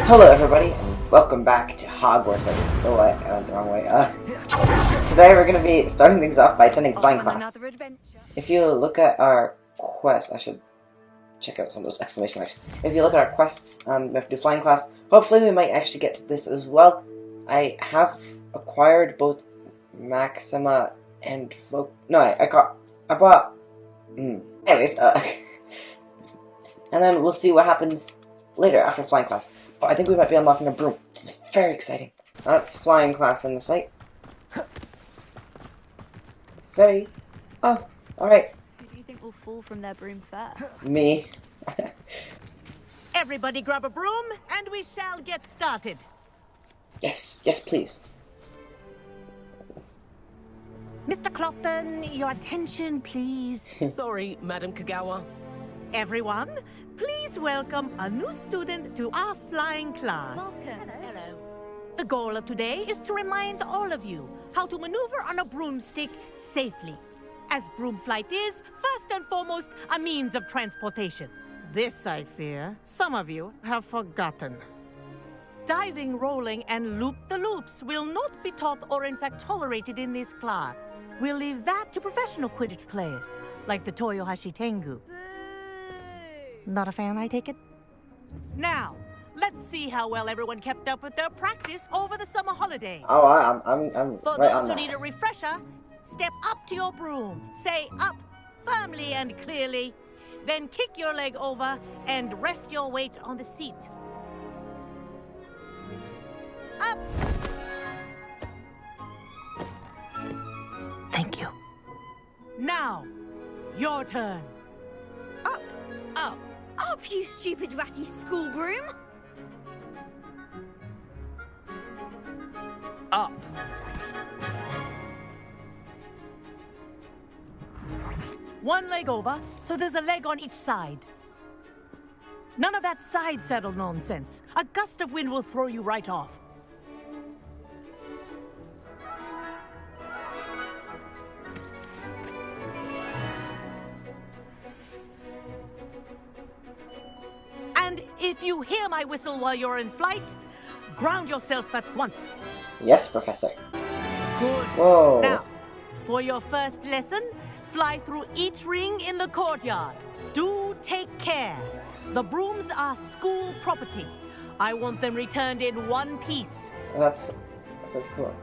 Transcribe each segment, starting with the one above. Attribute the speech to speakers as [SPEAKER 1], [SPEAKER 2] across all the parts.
[SPEAKER 1] Hello everybody, and welcome back to Hogwarts. I went the wrong way. Today we're going to be starting things off by attending flying class. If you look at our quest, I should check out some of those exclamation marks. If you look at our quests, we have to do flying class. Hopefully we might actually get to this as well. I have acquired both Maxima and I bought. Anyways, and then we'll see what happens later after flying class. Oh, I think we might be unlocking a broom, which is very exciting. That's flying class in the sight. Very. Oh, alright.
[SPEAKER 2] Who do you think will fall from their broom first?
[SPEAKER 1] Me.
[SPEAKER 3] Everybody grab a broom, and we shall get started.
[SPEAKER 1] Yes, please.
[SPEAKER 3] Mr. Clopton, your attention, please.
[SPEAKER 4] Sorry, Madam Kagawa.
[SPEAKER 3] Everyone, please welcome a new student to our flying class.
[SPEAKER 2] Welcome.
[SPEAKER 3] Hello. The goal of today is to remind all of you how to maneuver on a broomstick safely, as broom flight is, first and foremost, a means of transportation. This, I fear, some of you have forgotten. Diving, rolling, and loop-the-loops will not be taught or in fact tolerated in this class. We'll leave that to professional Quidditch players, like the Toyohashi Tengu. Not a fan, I take it? Now, let's see how well everyone kept up with their practice over the summer holidays.
[SPEAKER 1] Oh, I'm
[SPEAKER 3] For
[SPEAKER 1] right
[SPEAKER 3] those
[SPEAKER 1] on
[SPEAKER 3] who
[SPEAKER 1] that.
[SPEAKER 3] need a refresher, step up to your broom, say up firmly and clearly, then kick your leg over and rest your weight on the seat. Up! Thank you. Now, your turn.
[SPEAKER 2] Up!
[SPEAKER 3] Up!
[SPEAKER 2] Up, you stupid ratty school broom!
[SPEAKER 4] Up.
[SPEAKER 3] One leg over, so there's a leg on each side. None of that side saddle nonsense. A gust of wind will throw you right off. And if you hear my whistle while you're in flight, ground yourself at once.
[SPEAKER 1] Yes, Professor.
[SPEAKER 3] Good.
[SPEAKER 1] Whoa.
[SPEAKER 3] Now, for your first lesson, fly through each ring in the courtyard. Do take care. The brooms are school property. I want them returned in one piece.
[SPEAKER 1] That's so cool.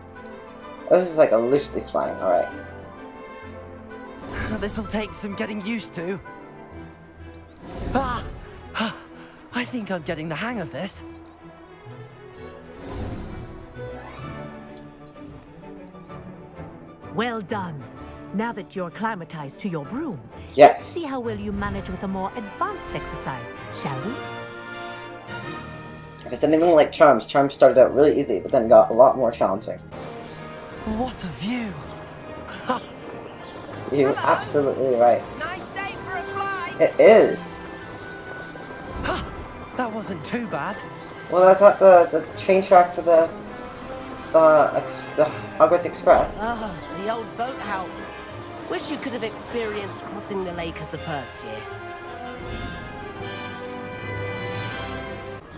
[SPEAKER 1] This is like a loosely flying. All right.
[SPEAKER 4] This'll take some getting used to. I think I'm getting the hang of this.
[SPEAKER 3] Well done. Now that you're acclimatized to your broom,
[SPEAKER 1] Yes.
[SPEAKER 3] let's see how well you manage with a more advanced exercise, shall we?
[SPEAKER 1] If it's anything like Charms, Charms started out really easy, but then got a lot more challenging.
[SPEAKER 4] What a view.
[SPEAKER 1] You're absolutely right.
[SPEAKER 3] Nice day for a fly.
[SPEAKER 1] It is.
[SPEAKER 4] That wasn't too bad.
[SPEAKER 1] Well, that's not the train track for the Hogwarts Express.
[SPEAKER 5] The old boathouse. Wish you could have experienced crossing the lake as a first year.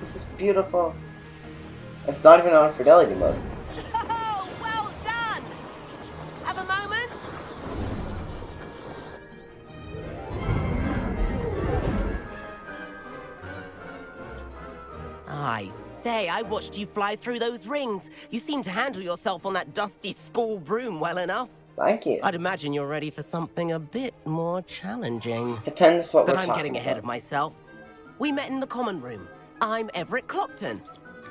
[SPEAKER 1] This is beautiful. It's not even on fidelity mode.
[SPEAKER 3] Oh, well done. Have a moment.
[SPEAKER 5] I say, I watched you fly through those rings. You seem to handle yourself on that dusty school broom well enough.
[SPEAKER 1] Thank you.
[SPEAKER 5] I'd imagine you're ready for something a bit more challenging.
[SPEAKER 1] Depends what
[SPEAKER 5] But
[SPEAKER 1] we're
[SPEAKER 5] I'm
[SPEAKER 1] talking
[SPEAKER 5] getting ahead
[SPEAKER 1] about.
[SPEAKER 5] of myself. We met in the common room. I'm Everett Clopton.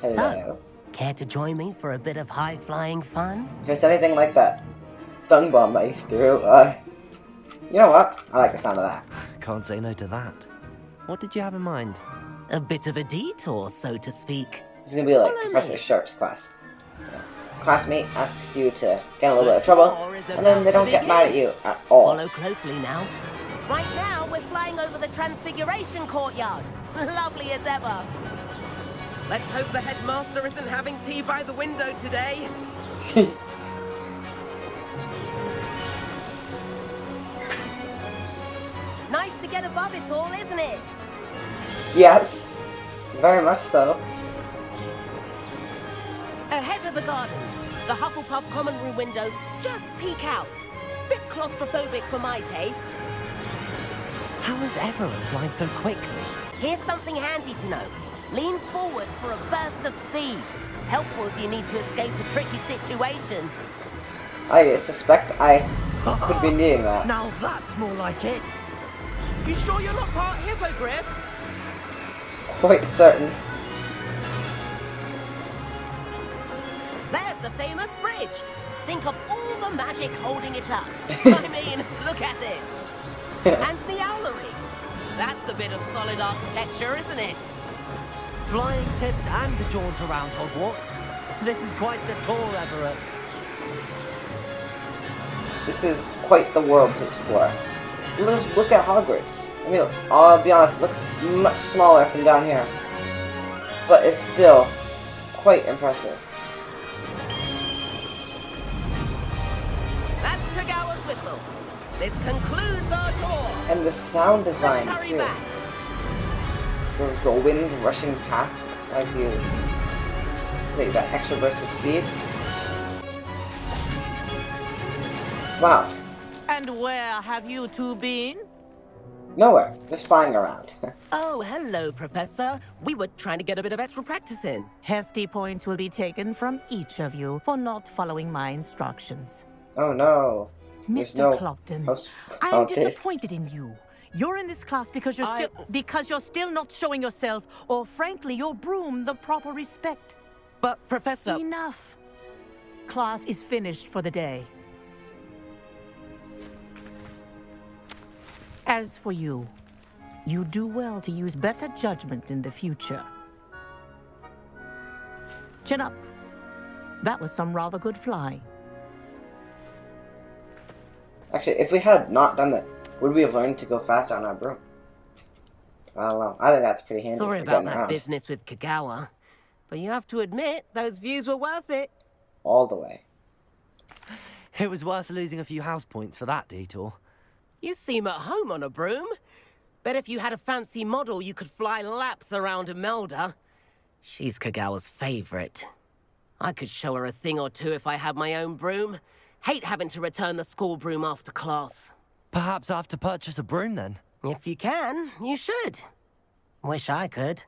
[SPEAKER 1] Hello.
[SPEAKER 5] So, care to join me for a bit of high-flying fun?
[SPEAKER 1] If it's anything like that dung bomb I threw, you know what? I like the sound of that.
[SPEAKER 4] Can't say no to that. What did you have in mind?
[SPEAKER 5] A bit of a detour, so to speak.
[SPEAKER 1] It's gonna be like
[SPEAKER 5] Follow
[SPEAKER 1] Professor
[SPEAKER 5] me.
[SPEAKER 1] Sharp's class. Classmate asks you to get in a little bit of trouble, and then they don't get mad at you at all.
[SPEAKER 5] Follow closely now. Right now, we're flying over the Transfiguration Courtyard. Lovely as ever. Let's hope the headmaster isn't having tea by the window today. Nice to get above it all, isn't it?
[SPEAKER 1] Yes, very much so.
[SPEAKER 5] Ahead of the gardens, the Hufflepuff common room windows just peek out. Bit claustrophobic for my taste.
[SPEAKER 4] How is Everett flying so quickly?
[SPEAKER 5] Here's something handy to know. Lean forward for a burst of speed. Helpful if you need to escape a tricky situation.
[SPEAKER 1] I suspect I could be needing that.
[SPEAKER 4] Now that's more like it.
[SPEAKER 5] You sure you're not part hippogriff?
[SPEAKER 1] Quite certain.
[SPEAKER 5] There's the famous bridge. Think of all the magic holding it up. I mean, look at it. And Meowlery. That's a bit of solid architecture, isn't it?
[SPEAKER 4] Flying tips and a jaunt around Hogwarts. This is quite the tour, Everett.
[SPEAKER 1] This is quite the world to explore. Let's look at Hogwarts. I mean, I'll be honest, it looks much smaller from down here. But it's still quite impressive.
[SPEAKER 5] That's Kagawa's whistle. This concludes our tour.
[SPEAKER 1] And the sound design,
[SPEAKER 5] Let's hurry
[SPEAKER 1] too.
[SPEAKER 5] back.
[SPEAKER 1] There's the wind rushing past as you take that extra burst of speed. Wow.
[SPEAKER 3] And where have you two been?
[SPEAKER 1] Nowhere. Just flying around.
[SPEAKER 5] Oh, hello, Professor. We were trying to get a bit of extra practice in.
[SPEAKER 3] Hefty points will be taken from each of you for not following my instructions.
[SPEAKER 1] Oh no. There's
[SPEAKER 3] Mr.
[SPEAKER 1] no
[SPEAKER 3] Clopton,
[SPEAKER 1] host-
[SPEAKER 3] I'm
[SPEAKER 1] oh, this.
[SPEAKER 3] disappointed in you. You're in this class because you're still not showing yourself, or frankly, your broom the proper respect.
[SPEAKER 5] But, Professor...
[SPEAKER 3] Enough. Class is finished for the day. As for you, you do well to use better judgment in the future. Chin up. That was some rather good flying.
[SPEAKER 1] Actually, if we had not done that, would we have learned to go faster on our broom? I don't know. I think that's pretty handy.
[SPEAKER 5] Sorry
[SPEAKER 1] for
[SPEAKER 5] about
[SPEAKER 1] getting
[SPEAKER 5] that
[SPEAKER 1] around.
[SPEAKER 5] business with Kagawa. But you have to admit, those views were worth it.
[SPEAKER 1] All the way.
[SPEAKER 4] It was worth losing a few house points for that detour.
[SPEAKER 5] You seem at home on a broom. Bet if you had a fancy model, you could fly laps around Imelda. She's Kagawa's favorite. I could show her a thing or two if I had my own broom. Hate having to return the school broom after class.
[SPEAKER 4] Perhaps I have to purchase a broom then.
[SPEAKER 5] If you can, you should. Wish I could.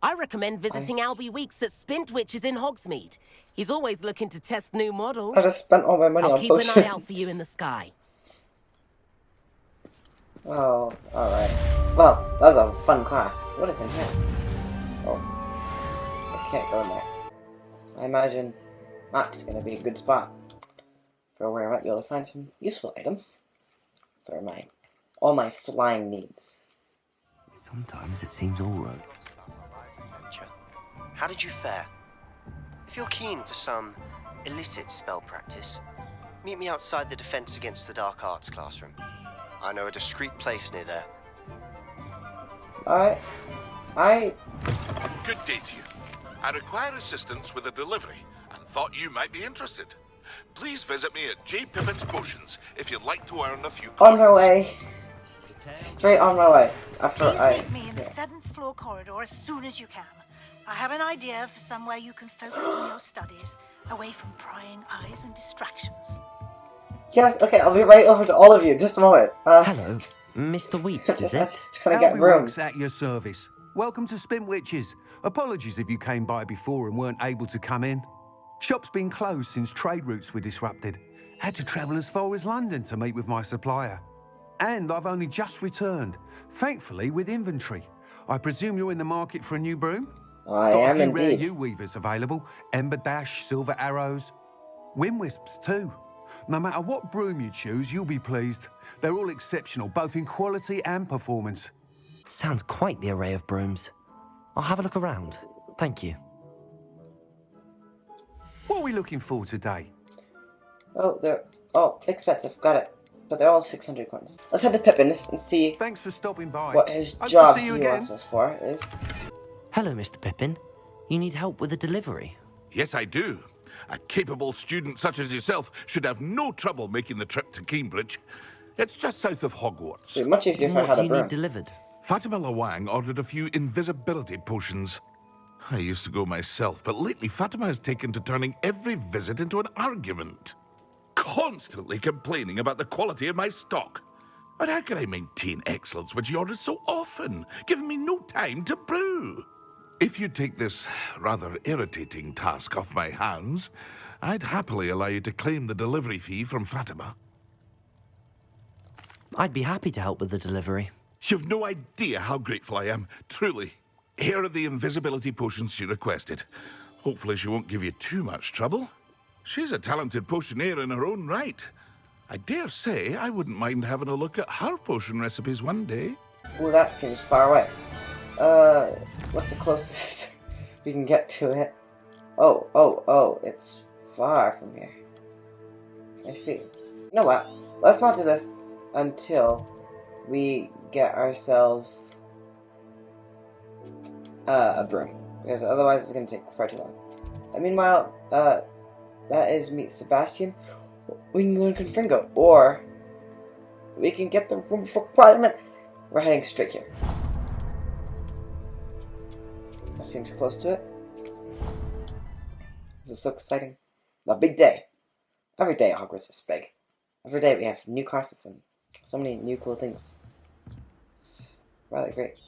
[SPEAKER 5] I recommend visiting Albie Weeks at Spintwitches in Hogsmeade. He's always looking to test new models.
[SPEAKER 1] I just spent all my money
[SPEAKER 5] I'll
[SPEAKER 1] on
[SPEAKER 5] keep
[SPEAKER 1] potions.
[SPEAKER 5] an eye out for you in the sky.
[SPEAKER 1] Oh, alright. Well, that was a fun class. What is in here? Oh. I can't go in there. I imagine that's gonna be a good spot for where I might be able to find some useful items for all my flying needs.
[SPEAKER 4] Sometimes it seems all right.
[SPEAKER 6] How did you fare? If you're keen for some illicit spell practice, meet me outside the Defense Against the Dark Arts classroom. I know a discreet place near there.
[SPEAKER 7] Good day to you. I require assistance with a delivery and thought you might be interested. Please visit me at J. Pippin's Potions if you'd like to earn a few coins.
[SPEAKER 1] On my way. Straight on my way. After
[SPEAKER 8] Please meet me in the 7th floor corridor as soon as you can. I have an idea for somewhere you can focus on your studies, away from prying eyes and distractions.
[SPEAKER 1] Yes, okay, I'll be right over to all of you. Just a moment.
[SPEAKER 4] Hello, Mr. Weeks, is
[SPEAKER 1] I'm
[SPEAKER 4] it?
[SPEAKER 1] just trying to get
[SPEAKER 9] Albie
[SPEAKER 1] room.
[SPEAKER 9] Weeks at your service. Welcome to Spintwitches. Apologies if you came by before and weren't able to come in. Shop's been closed since trade routes were disrupted. Had to travel as far as London to meet with my supplier. And I've only just returned, thankfully with inventory. I presume you're in the market for a new broom?
[SPEAKER 1] I
[SPEAKER 9] Got a
[SPEAKER 1] am
[SPEAKER 9] few rare
[SPEAKER 1] indeed.
[SPEAKER 9] U-weavers available. Ember Dash, Silver Arrows. Wind Wisps too. No matter what broom you choose, you'll be pleased. They're all exceptional, both in quality and performance.
[SPEAKER 4] Sounds quite the array of brooms. I'll have a look around. Thank you.
[SPEAKER 9] What are we looking for today?
[SPEAKER 1] Oh, expensive. Got it. But they're all 600 coins. Let's head to Pippin's and see
[SPEAKER 9] Thanks for stopping by.
[SPEAKER 1] what his
[SPEAKER 9] Hope to
[SPEAKER 1] job
[SPEAKER 9] see
[SPEAKER 1] he
[SPEAKER 9] you again.
[SPEAKER 1] wants us for is.
[SPEAKER 4] Hello, Mr. Pippin. You need help with a delivery?
[SPEAKER 7] Yes, I do. A capable student such as yourself should have no trouble making the trip to Cambridge. It's just south of Hogwarts.
[SPEAKER 1] It'd be much easier if I
[SPEAKER 4] What
[SPEAKER 1] had
[SPEAKER 4] do
[SPEAKER 1] a
[SPEAKER 4] you
[SPEAKER 1] broom.
[SPEAKER 4] need delivered?
[SPEAKER 7] Fatima Lawang ordered a few invisibility potions. I used to go myself, but lately Fatima has taken to turning every visit into an argument. Constantly complaining about the quality of my stock. But how can I maintain excellence when she orders so often, giving me no time to brew? If you take this rather irritating task off my hands, I'd happily allow you to claim the delivery fee from Fatima.
[SPEAKER 4] I'd be happy to help with the delivery.
[SPEAKER 7] You've no idea how grateful I am, truly. Here are the invisibility potions she requested. Hopefully she won't give you too much trouble. She's a talented potioneer in her own right. I dare say I wouldn't mind having a look at her potion recipes one day.
[SPEAKER 1] Ooh, that seems far away. What's the closest we can get to it? Oh, it's far from here. I see. You know what? Let's not do this until we get ourselves a broom, because otherwise it's going to take far too long. And meanwhile, that is meet Sebastian. We can learn confringo, or we can get the room for Parliament. We're heading straight here. That seems close to it. This is so exciting. The big day. Every day at Hogwarts is big. Every day we have new classes and so many new cool things. It's rather great.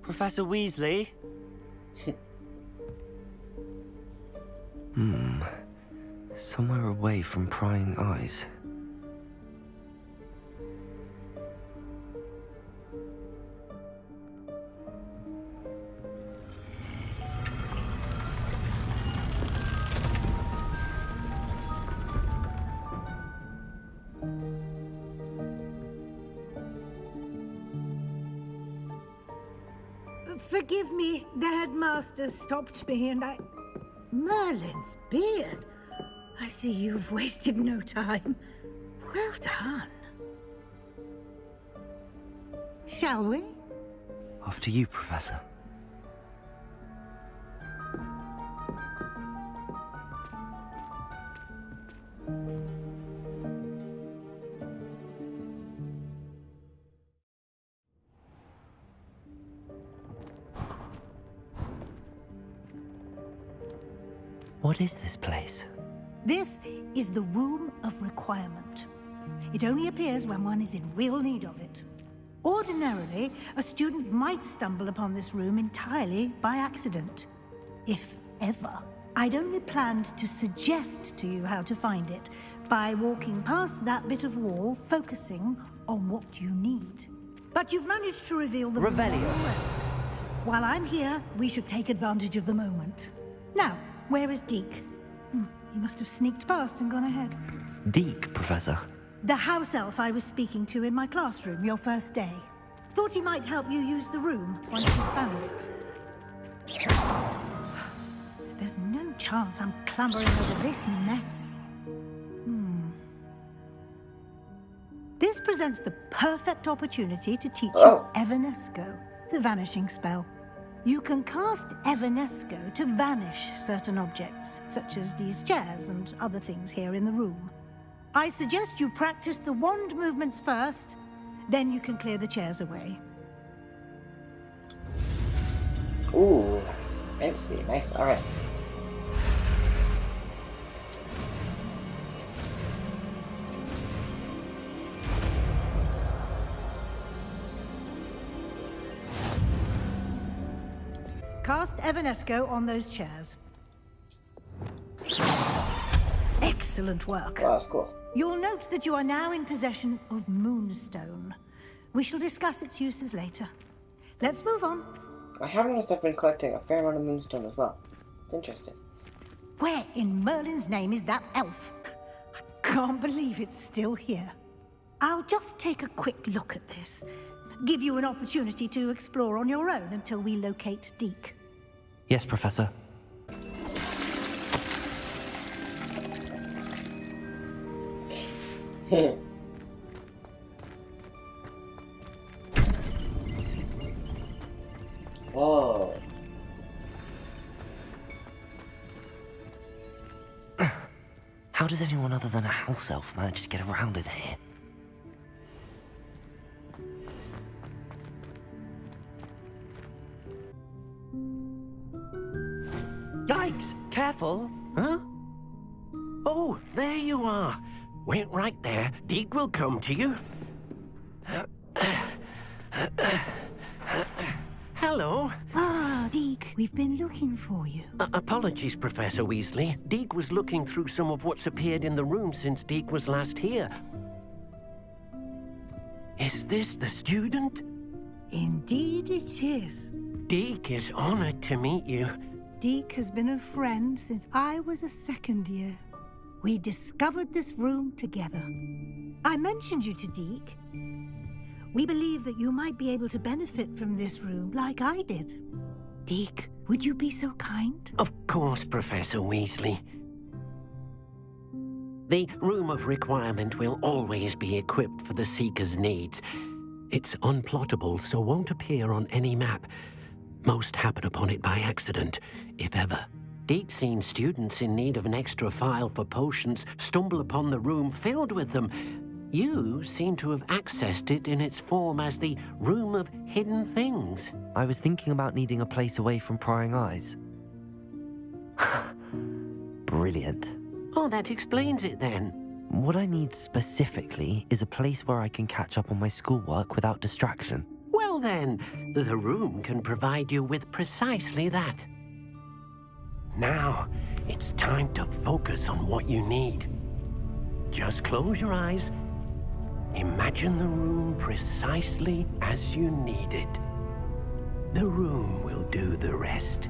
[SPEAKER 4] Professor Weasley? Somewhere away from prying eyes.
[SPEAKER 8] Forgive me, the headmaster stopped me and I... Merlin's beard. I see you've wasted no time. Well done. Shall we?
[SPEAKER 4] Off to you, Professor. What is this place?
[SPEAKER 8] This is the Room of Requirement. It only appears when one is in real need of it. Ordinarily, a student might stumble upon this room entirely by accident. If ever. I'd only planned to suggest to you how to find it by walking past that bit of wall, focusing on what you need. But you've managed to reveal the room.
[SPEAKER 4] Revelio.
[SPEAKER 8] While I'm here, we should take advantage of the moment. Now, where is Deke? He must have sneaked past and gone ahead.
[SPEAKER 4] Deke, Professor.
[SPEAKER 8] The house elf I was speaking to in my classroom your first day. Thought he might help you use the room once you found it. There's no chance I'm clambering over this mess. This presents the perfect opportunity to teach you Evanesco, the vanishing spell. You can cast Evanesco to vanish certain objects, such as these chairs and other things here in the room. I suggest you practice the wand movements first, then you can clear the chairs away.
[SPEAKER 1] Ooh, fancy, nice, alright.
[SPEAKER 8] Cast Evanesco on those chairs. Excellent work.
[SPEAKER 1] Wow, that's cool.
[SPEAKER 8] You'll note that you are now in possession of Moonstone. We shall discuss its uses later. Let's move on.
[SPEAKER 1] I have noticed I've been collecting a fair amount of Moonstone as well. It's interesting.
[SPEAKER 8] Where in Merlin's name is that elf? I can't believe it's still here. I'll just take a quick look at this. Give you an opportunity to explore on your own until we locate Deke.
[SPEAKER 4] Yes, Professor.
[SPEAKER 1] Whoa.
[SPEAKER 4] How does anyone other than a house elf manage to get around in here? Yikes! Careful! Huh? Oh, there you are. Wait right there. Deke will come to you. Hello.
[SPEAKER 8] Ah, Deke, we've been looking for you.
[SPEAKER 4] Apologies, Professor Weasley. Deke was looking through some of what's appeared in the room since Deke was last here. Is this the student?
[SPEAKER 8] Indeed it is.
[SPEAKER 4] Deke is honored to meet you.
[SPEAKER 8] Deke has been a friend since I was a second year. We discovered this room together. I mentioned you to Deke. We believe that you might be able to benefit from this room like I did. Deke, would you be so kind?
[SPEAKER 4] Of course, Professor Weasley. The Room of Requirement will always be equipped for the Seeker's needs. It's unplottable, so won't appear on any map. Most happen upon it by accident, if ever. Deke's seen students in need of an extra file for potions stumble upon the room filled with them. You seem to have accessed it in its form as the Room of Hidden Things.
[SPEAKER 10] I was thinking about needing a place away from prying eyes. Brilliant.
[SPEAKER 4] Oh, that explains it then.
[SPEAKER 10] What I need specifically is a place where I can catch up on my schoolwork without distraction.
[SPEAKER 4] Well then, the room can provide you with precisely that. Now, it's time to focus on what you need. Just close your eyes. Imagine the room precisely as you need it. The room will do the rest.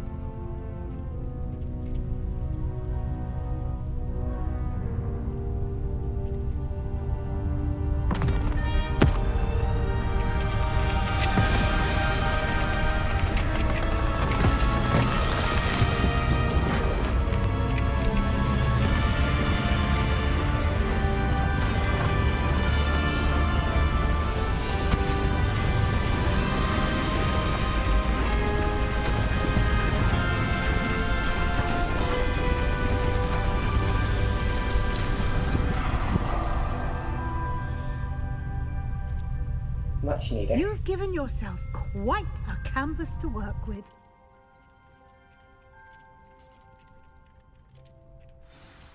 [SPEAKER 1] Much needed.
[SPEAKER 8] You've given yourself quite a canvas to work with.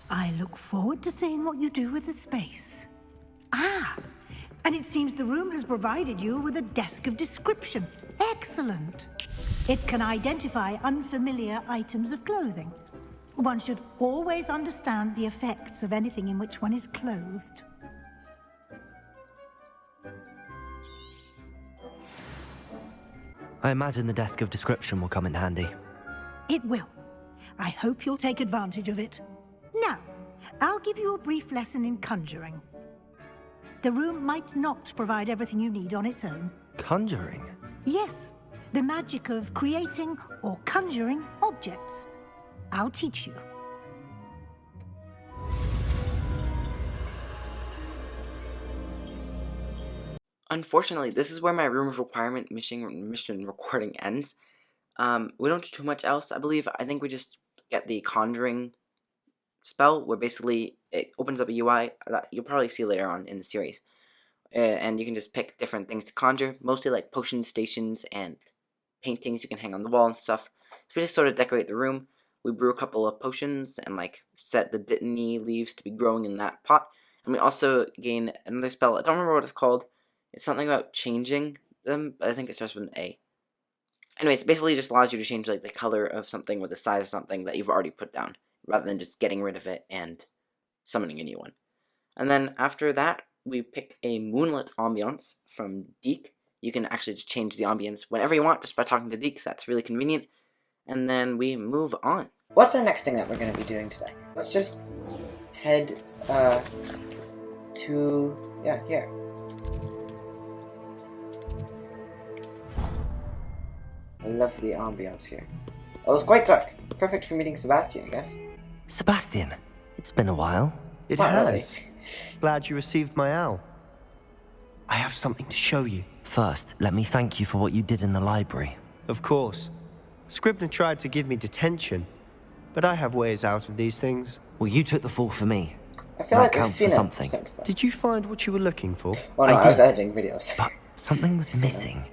[SPEAKER 8] I look forward to seeing what you do with the space. Ah, and it seems the room has provided you with a desk of description. Excellent. It can identify unfamiliar items of clothing. One should always understand the effects of anything in which one is clothed.
[SPEAKER 10] I imagine the desk of description will come in handy.
[SPEAKER 8] It will. I hope you'll take advantage of it. Now, I'll give you a brief lesson in conjuring. The room might not provide everything you need on its own.
[SPEAKER 10] Conjuring?
[SPEAKER 8] Yes, the magic of creating or conjuring objects. I'll teach you.
[SPEAKER 1] Unfortunately, this is where my Room of Requirement mission recording ends. We don't do too much else, I believe. I think we just get the Conjuring spell, where basically it opens up a UI that you'll probably see later on in the series. And you can just pick different things to conjure, mostly like potion stations and paintings you can hang on the wall and stuff. So we just sort of decorate the room. We brew a couple of potions and like set the dittany leaves to be growing in that pot. And we also gain another spell. I don't remember what it's called. It's something about changing them, but I think it starts with an A. Anyways, basically just allows you to change like the color of something or the size of something that you've already put down, rather than just getting rid of it and summoning a new one. And then after that, we pick a moonlit ambiance from Deke. You can actually just change the ambience whenever you want, just by talking to Deke, so that's really convenient. And then we move on. What's our next thing that we're going to be doing today? Let's just head to, here. Lovely ambiance here. Well, it's quite dark. Perfect for meeting Sebastian, I guess.
[SPEAKER 10] Sebastian, it's been a while.
[SPEAKER 6] It
[SPEAKER 1] Not
[SPEAKER 6] has.
[SPEAKER 1] really.
[SPEAKER 6] Glad you received my owl. I have something to show you.
[SPEAKER 10] First, let me thank you for what you did in the library.
[SPEAKER 6] Of course. Scribner tried to give me detention, but I have ways out of these things.
[SPEAKER 10] Well, you took the fall for me.
[SPEAKER 1] I feel
[SPEAKER 10] That
[SPEAKER 1] like I've
[SPEAKER 10] counts
[SPEAKER 1] seen
[SPEAKER 10] for
[SPEAKER 1] it
[SPEAKER 10] something.
[SPEAKER 1] since then.
[SPEAKER 6] Did you find what you were looking for?
[SPEAKER 1] Well, no,
[SPEAKER 10] I
[SPEAKER 1] I was
[SPEAKER 10] did.
[SPEAKER 1] editing videos.
[SPEAKER 10] But something was missing.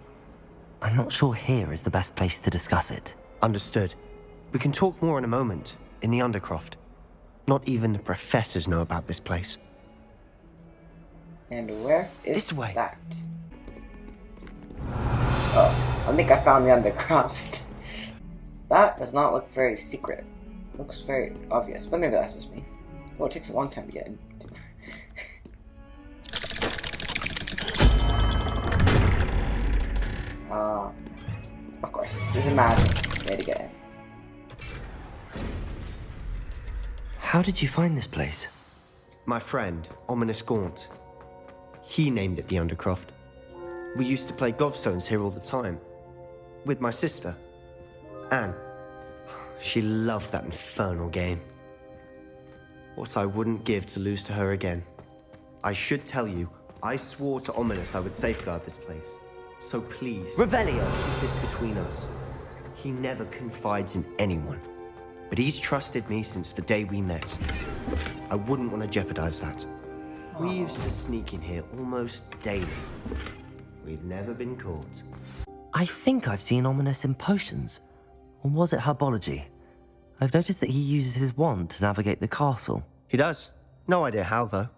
[SPEAKER 10] I'm not sure here is the best place to discuss it.
[SPEAKER 6] Understood. We can talk more in a moment, in the Undercroft. Not even the professors know about this place.
[SPEAKER 1] And where is
[SPEAKER 6] This way.
[SPEAKER 1] that? Oh, I think I found the Undercroft. That does not look very secret. Looks very obvious, but maybe that's just me. Oh, it takes a long time to get in. Of course, there's a magic way to get in.
[SPEAKER 10] How did you find this place?
[SPEAKER 6] My friend, Ominous Gaunt. He named it the Undercroft. We used to play gobstones here all the time. With my sister, Anne. She loved that infernal game. What I wouldn't give to lose to her again. I should tell you, I swore to Ominous I would safeguard this place. So please,
[SPEAKER 10] Revelio!
[SPEAKER 6] keep this between us. He never confides in anyone. But he's trusted me since the day we met. I wouldn't want to jeopardize that. We used to sneak in here almost daily. We've never been caught.
[SPEAKER 10] I think I've seen Ominous in potions. Or was it herbology? I've noticed that he uses his wand to navigate the castle.
[SPEAKER 6] He does. No idea how, though.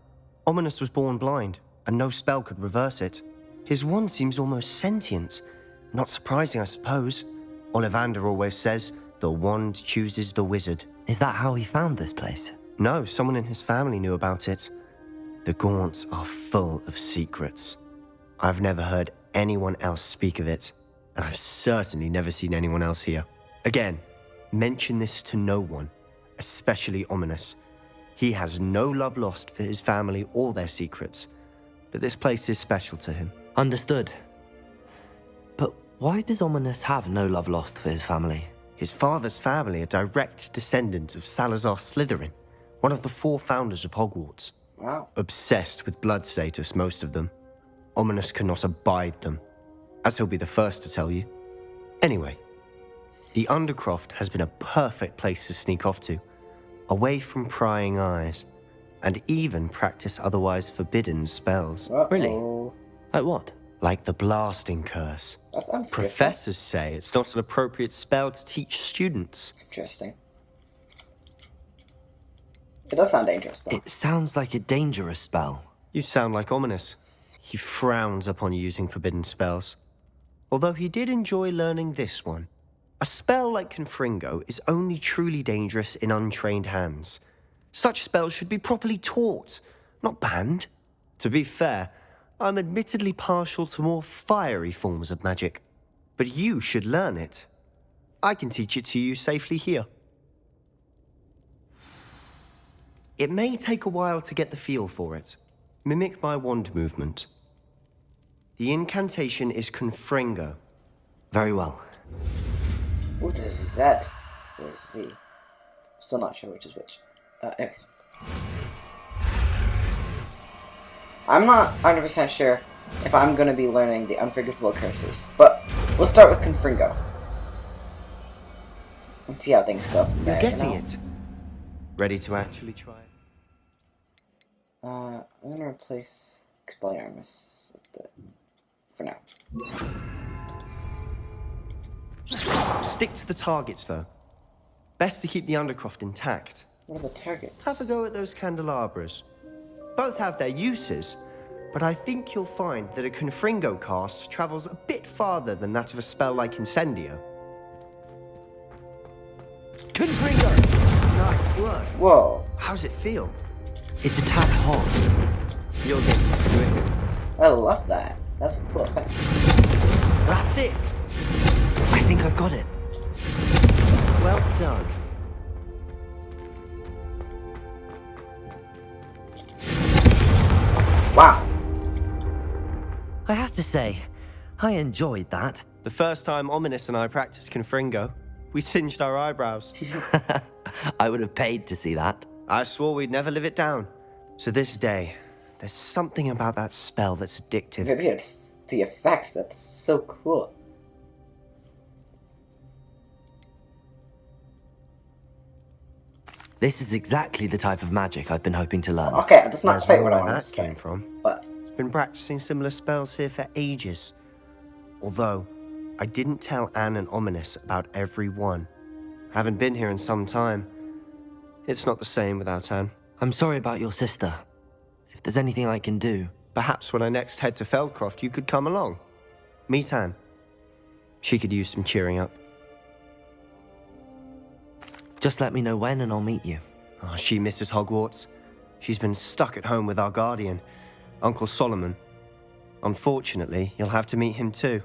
[SPEAKER 6] Ominous was born blind, and no spell could reverse it. His wand seems almost sentient. Not surprising, I suppose. Ollivander always says, the wand chooses the wizard.
[SPEAKER 10] Is that how he found this place?
[SPEAKER 6] No, someone in his family knew about it. The Gaunts are full of secrets. I've never heard anyone else speak of it, and I've certainly never seen anyone else here. Again, mention this to no one, especially Ominous. He has no love lost for his family or their secrets, but this place is special to him.
[SPEAKER 10] Understood. But why does Ominous have no love lost for his family?
[SPEAKER 6] His father's family are direct descendants of Salazar Slytherin, one of the 4 founders of Hogwarts.
[SPEAKER 1] Wow.
[SPEAKER 6] Obsessed with blood status, most of them. Ominous cannot abide them, as he'll be the first to tell you. Anyway, the Undercroft has been a perfect place to sneak off to, away from prying eyes, and even practice otherwise forbidden spells.
[SPEAKER 10] Really? Like what?
[SPEAKER 6] Like the blasting curse.
[SPEAKER 1] That's unfair.
[SPEAKER 6] Professors say it's not an appropriate spell to teach students.
[SPEAKER 1] Interesting. It does sound dangerous, though.
[SPEAKER 10] It sounds like a dangerous spell.
[SPEAKER 6] You sound like Ominous. He frowns upon using forbidden spells. Although he did enjoy learning this one. A spell like confringo is only truly dangerous in untrained hands. Such spells should be properly taught, not banned. To be fair, I'm admittedly partial to more fiery forms of magic. But you should learn it. I can teach it to you safely here. It may take a while to get the feel for it. Mimic my wand movement. The incantation is confringo.
[SPEAKER 10] Very well.
[SPEAKER 1] What is Z or Z? Still not sure which is which. Anyways. I'm not 100% sure if I'm going to be learning the unforgivable curses, but we'll start with confringo. And see how things go from there.
[SPEAKER 6] You're getting it. Ready to actually try it?
[SPEAKER 1] I'm going to replace Expelliarmus with the... for now.
[SPEAKER 6] Stick to the targets, though. Best to keep the Undercroft intact.
[SPEAKER 1] What are the targets?
[SPEAKER 6] Have a go at those candelabras. Both have their uses, but I think you'll find that a confringo cast travels a bit farther than that of a spell like Incendio. Confringo! Nice work.
[SPEAKER 1] Whoa.
[SPEAKER 6] How's it feel?
[SPEAKER 10] It's a tad hot.
[SPEAKER 6] You'll get used to it.
[SPEAKER 1] I love that. That's a cool effect.
[SPEAKER 6] That's it!
[SPEAKER 10] I think I've got it.
[SPEAKER 6] Well done.
[SPEAKER 1] Wow.
[SPEAKER 10] I have to say, I enjoyed that.
[SPEAKER 6] The first time Ominous and I practiced confringo, we singed our eyebrows.
[SPEAKER 10] I would have paid to see that.
[SPEAKER 6] I swore we'd never live it down. To this day, there's something about that spell that's addictive.
[SPEAKER 1] Maybe it's the effect that's so cool.
[SPEAKER 10] This is exactly the type of magic I've been hoping to learn.
[SPEAKER 1] Okay, that's not
[SPEAKER 6] That's
[SPEAKER 1] quite
[SPEAKER 6] where
[SPEAKER 1] what I wanted
[SPEAKER 6] that
[SPEAKER 1] to say.
[SPEAKER 6] came from.
[SPEAKER 1] But
[SPEAKER 6] Been practicing similar spells here for ages. Although, I didn't tell Anne and Ominous about every one. Haven't been here in some time. It's not the same without Anne.
[SPEAKER 10] I'm sorry about your sister. If there's anything I can do...
[SPEAKER 6] Perhaps when I next head to Feldcroft, you could come along. Meet Anne. She could use some cheering up.
[SPEAKER 10] Just let me know when and I'll meet you.
[SPEAKER 6] Oh, she misses Hogwarts. She's been stuck at home with our guardian, Uncle Solomon. Unfortunately, you'll have to meet him too.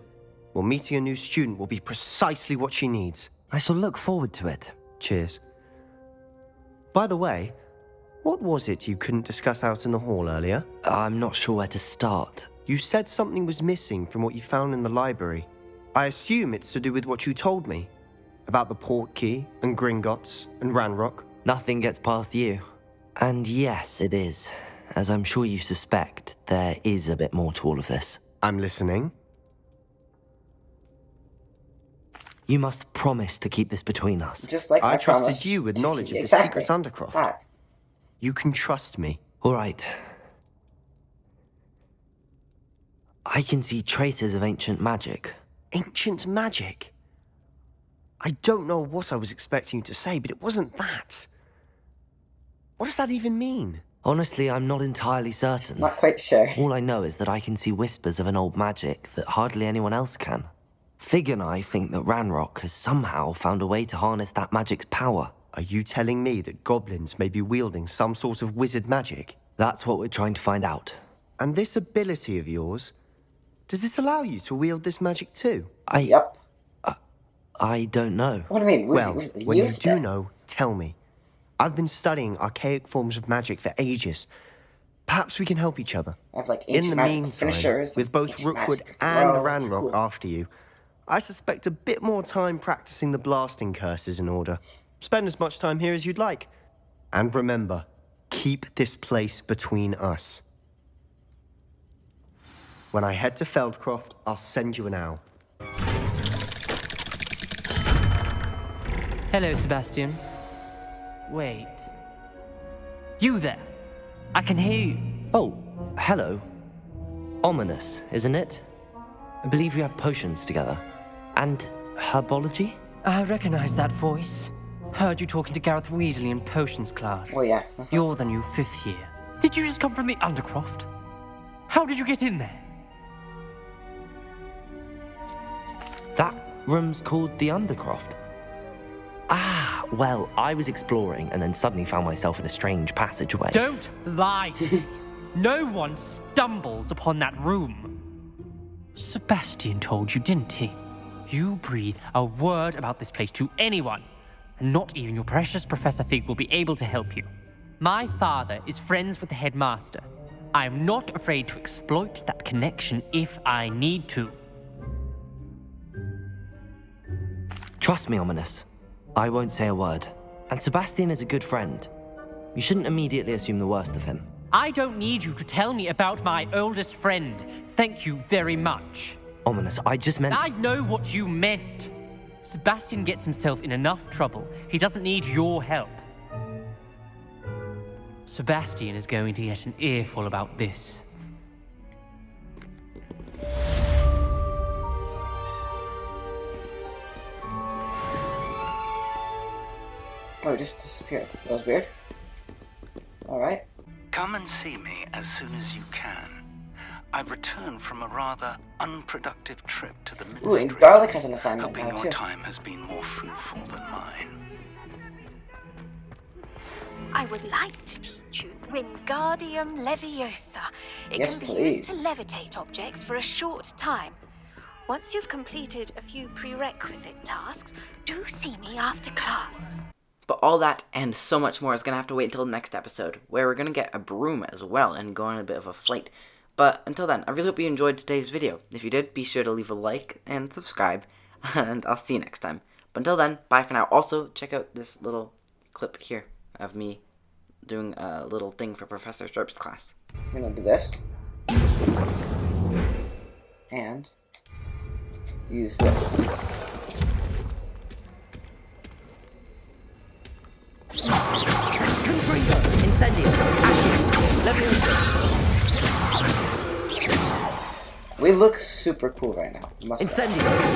[SPEAKER 6] Well, meeting a new student will be precisely what she needs.
[SPEAKER 10] I shall look forward to it.
[SPEAKER 6] Cheers. By the way, what was it you couldn't discuss out in the hall earlier?
[SPEAKER 10] I'm not sure where to start.
[SPEAKER 6] You said something was missing from what you found in the library. I assume it's to do with what you told me. About the Portkey, and Gringotts, and Ranrock.
[SPEAKER 10] Nothing gets past you. And yes, it is. As I'm sure you suspect, there is a bit more to all of this.
[SPEAKER 6] I'm listening.
[SPEAKER 10] You must promise to keep this between us.
[SPEAKER 1] Just like
[SPEAKER 6] I trusted
[SPEAKER 1] promised.
[SPEAKER 6] you with knowledge of
[SPEAKER 1] Exactly.
[SPEAKER 6] the secret Undercroft.
[SPEAKER 1] That.
[SPEAKER 6] You can trust me.
[SPEAKER 10] All right. I can see traces of ancient magic.
[SPEAKER 6] Ancient magic? I don't know what I was expecting you to say, but it wasn't that. What does that even mean?
[SPEAKER 10] Honestly, I'm not entirely certain.
[SPEAKER 1] Not quite sure.
[SPEAKER 10] All I know is that I can see whispers of an old magic that hardly anyone else can. Fig and I think that Ranrock has somehow found a way to harness that magic's power.
[SPEAKER 6] Are you telling me that goblins may be wielding some sort of wizard magic?
[SPEAKER 10] That's what we're trying to find out.
[SPEAKER 6] And this ability of yours, does it allow you to wield this magic too?
[SPEAKER 1] Yep.
[SPEAKER 10] I don't know.
[SPEAKER 1] What do you mean?
[SPEAKER 6] Well, when you
[SPEAKER 1] used
[SPEAKER 6] do
[SPEAKER 1] it.
[SPEAKER 6] know, tell me. I've been studying archaic forms of magic for ages. Perhaps we can help each other.
[SPEAKER 1] I have like
[SPEAKER 6] In
[SPEAKER 1] ancient
[SPEAKER 6] the
[SPEAKER 1] magic
[SPEAKER 6] meantime,
[SPEAKER 1] finishers,
[SPEAKER 6] with both
[SPEAKER 1] ancient
[SPEAKER 6] Rookwood
[SPEAKER 1] magic
[SPEAKER 6] and
[SPEAKER 1] throws.
[SPEAKER 6] Ranrock
[SPEAKER 1] Cool.
[SPEAKER 6] after you, I suspect a bit more time practicing the blasting curses in order. Spend as much time here as you'd like. And remember, keep this place between us. When I head to Feldcroft, I'll send you an owl.
[SPEAKER 11] Hello, Sebastian. Wait. You there? I can hear you.
[SPEAKER 10] Oh, hello. Ominous, isn't it? I believe we have potions together. And herbology?
[SPEAKER 11] I recognize that voice. Heard you talking to Gareth Weasley in potions class.
[SPEAKER 1] Oh yeah.
[SPEAKER 11] You're the new 5th year. Did you just come from the Undercroft? How did you get in there?
[SPEAKER 10] That room's called the Undercroft. Ah, well, I was exploring and then suddenly found myself in a strange passageway.
[SPEAKER 11] Don't lie to me. No one stumbles upon that room. Sebastian told you, didn't he? You breathe a word about this place to anyone, and not even your precious Professor Fig will be able to help you. My father is friends with the headmaster. I am not afraid to exploit that connection if I need to.
[SPEAKER 10] Trust me, Ominous. I won't say a word. And Sebastian is a good friend. You shouldn't immediately assume the worst of him.
[SPEAKER 11] I don't need you to tell me about my oldest friend. Thank you very much.
[SPEAKER 10] Ominous, I just meant...
[SPEAKER 11] I know what you meant. Sebastian gets himself in enough trouble. He doesn't need your help. Sebastian is going to get an earful about this.
[SPEAKER 1] Oh, it just disappeared. That was weird. Alright.
[SPEAKER 12] Come and see me as soon as you can. I've returned from a rather unproductive trip to the
[SPEAKER 1] Ooh, and
[SPEAKER 12] ministry.
[SPEAKER 1] Garlic has an assignment
[SPEAKER 12] Hoping
[SPEAKER 1] now
[SPEAKER 12] your
[SPEAKER 1] too.
[SPEAKER 12] time has been more fruitful than mine.
[SPEAKER 13] I would like to teach you Wingardium Leviosa. It
[SPEAKER 1] Yes,
[SPEAKER 13] can be
[SPEAKER 1] please.
[SPEAKER 13] used to levitate objects for a short time. Once you've completed a few prerequisite tasks, do see me after class.
[SPEAKER 14] But all that and so much more is going to have to wait until the next episode, where we're going to get a broom as well and go on a bit of a flight. But until then, I really hope you enjoyed today's video. If you did, be sure to leave a like and subscribe, and I'll see you next time. But until then, bye for now. Also, check out this little clip here of me doing a little thing for Professor Sharp's class.
[SPEAKER 1] I'm gonna do this. And use this.
[SPEAKER 5] Confringo, Incendio, Accio, Leviosa.
[SPEAKER 1] We look super cool right now. Must say.
[SPEAKER 5] Incendio.